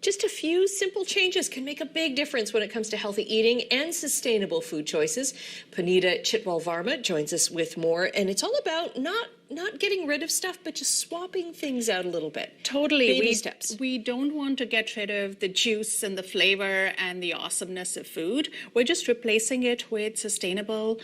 Just a few simple changes can make a big difference when it comes to healthy eating and sustainable food choices. Punita Chitwal-Varma joins us with more, and it's all about not getting rid of stuff, but just swapping things out a little bit. Totally. Baby steps. We don't want to get rid of the juice and the flavor and the awesomeness of food. We're just replacing it with sustainable,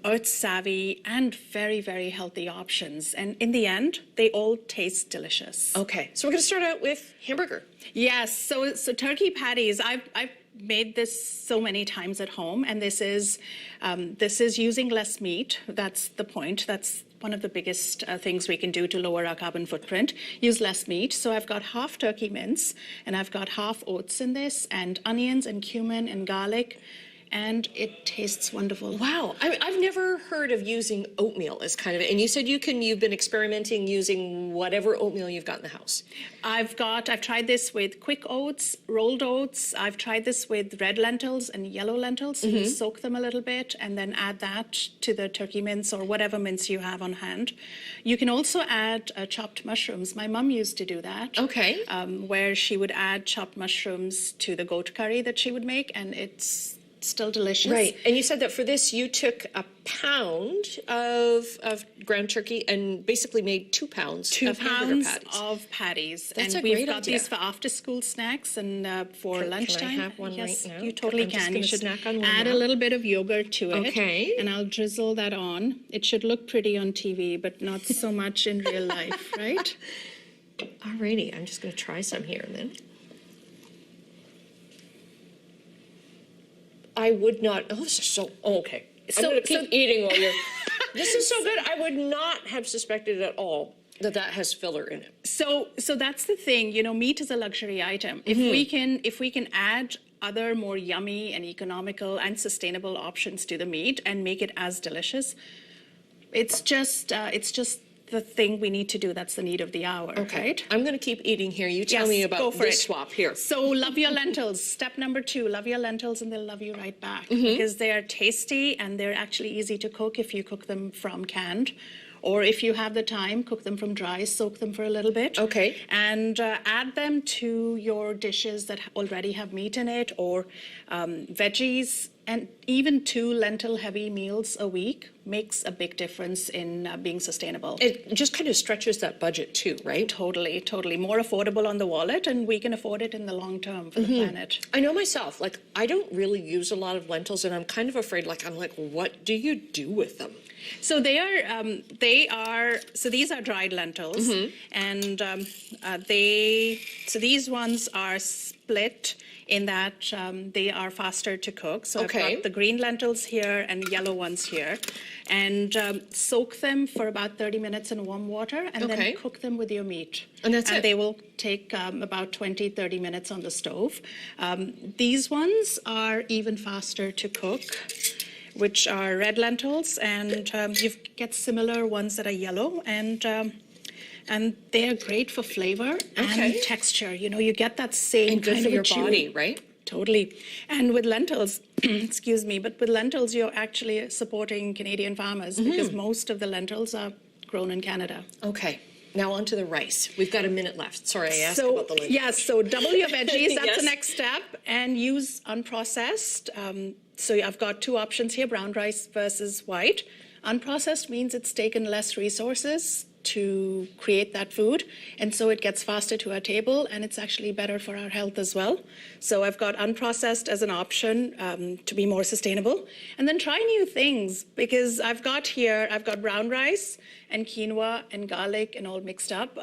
earth-savvy, and very, very healthy options. And in the end, they all taste delicious. Okay, so we're going to start out with hamburger. Yes, so turkey patties, I've made this so many times at home, and this is using less meat. That's the point. That's one of the biggest things we can do to lower our carbon footprint. Use less meat. So I've got half turkey mince, and I've got half oats in this, and onions and cumin and garlic, and it tastes wonderful. Wow, I've never heard of using oatmeal as kind of, and you said you've been experimenting using whatever oatmeal you've got in the house. I've tried this with quick oats, rolled oats. I've tried this with red lentils and yellow lentils. So you soak them a little bit and then add that to the turkey mince or whatever mince you have on hand. You can also add chopped mushrooms. My mum used to do that. Okay. Where she would add chopped mushrooms to the goat curry that she would make, and it's still delicious. Right, and you said that for this you took a pound of ground turkey and basically made 2 pounds of hamburger patties. Of patties. That's and a great we've got idea. thime for after-school snacks and for lunchtime. Can I have one yes, right now? you totally I'm just can. gonna You should snack on one add now. a little bit of yogurt to it. Okay. And I'll drizzle that on. It should look pretty on TV, but not so much in real life, right? Alrighty, I'm just going to try some here then. I would not. Oh, this is so. Oh, okay. I'm going to keep eating while you're. This is so good. I would not have suspected at all that has filler in it. So that's the thing. You know, meat is a luxury item. If we can add other more yummy and economical and sustainable options to the meat and make it as delicious, it's just the thing we need to do. That's the need of the hour. Okay. Right? I'm going to keep eating here. You tell me about this swap here. So love your lentils. Step number 2, love your lentils and they'll love you right back because they are tasty and they're actually easy to cook if you cook them from canned. Or if you have the time, cook them from dry, soak them for a little bit. Okay. And add them to your dishes that already have meat in it or veggies. And even 2 lentil-heavy meals a week makes a big difference in being sustainable. It just kind of stretches that budget too, right? Totally, totally. More affordable on the wallet, and we can afford it in the long term for the planet. I know myself, like, I don't really use a lot of lentils, and I'm kind of afraid, I'm like, what do you do with them? So so these are dried lentils, and so these ones are split in that they are faster to cook. So I've got the green lentils here and yellow ones here, and soak them for about 30 minutes in warm water, and then cook them with your meat. And that's it? They will take about 20, 30 minutes on the stove. These ones are even faster to cook, which are red lentils, and you get similar ones that are yellow, and they are great for flavor and texture. You know, you get that same and good kind for of your chew. body, right? Totally. And with lentils, excuse me, but with lentils, you're actually supporting Canadian farmers because most of the lentils are grown in Canada. Okay. Now on to the rice. We've got a minute left. Sorry, I asked about the lentils. Yes, so double your veggies. That's the next step. And use unprocessed. So I've got 2 options here, brown rice versus white. Unprocessed means it's taken less resources to create that food, and so it gets faster to our table, and it's actually better for our health as well. So I've got unprocessed as an option to be more sustainable. And then try new things, because I've got brown rice and quinoa and garlic and all mixed up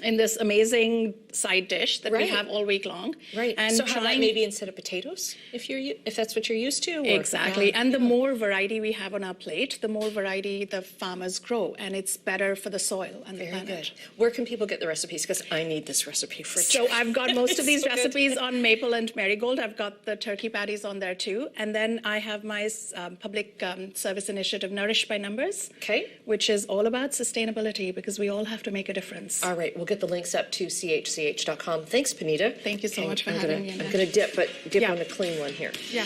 in this amazing side dish that we have all week long. Right. And so have that maybe instead of potatoes, if that's what you're used to? Or, exactly. And the more variety we have on our plate, the more variety the farmers grow, and it's better for the soil and the planet. Good. Where can people get the recipes? Because I need this recipe for So I've got most of these recipes good. on maple and marigold. I've got the turkey patties on there too. And then I have my public service initiative, Nourish by Numbers, which is all about sustainability, because we all have to make a difference. All right. We'll get the links up to chch.com. Thanks, Punita. Thank you so much for having me. I'm going to dip on a clean one here. Yeah.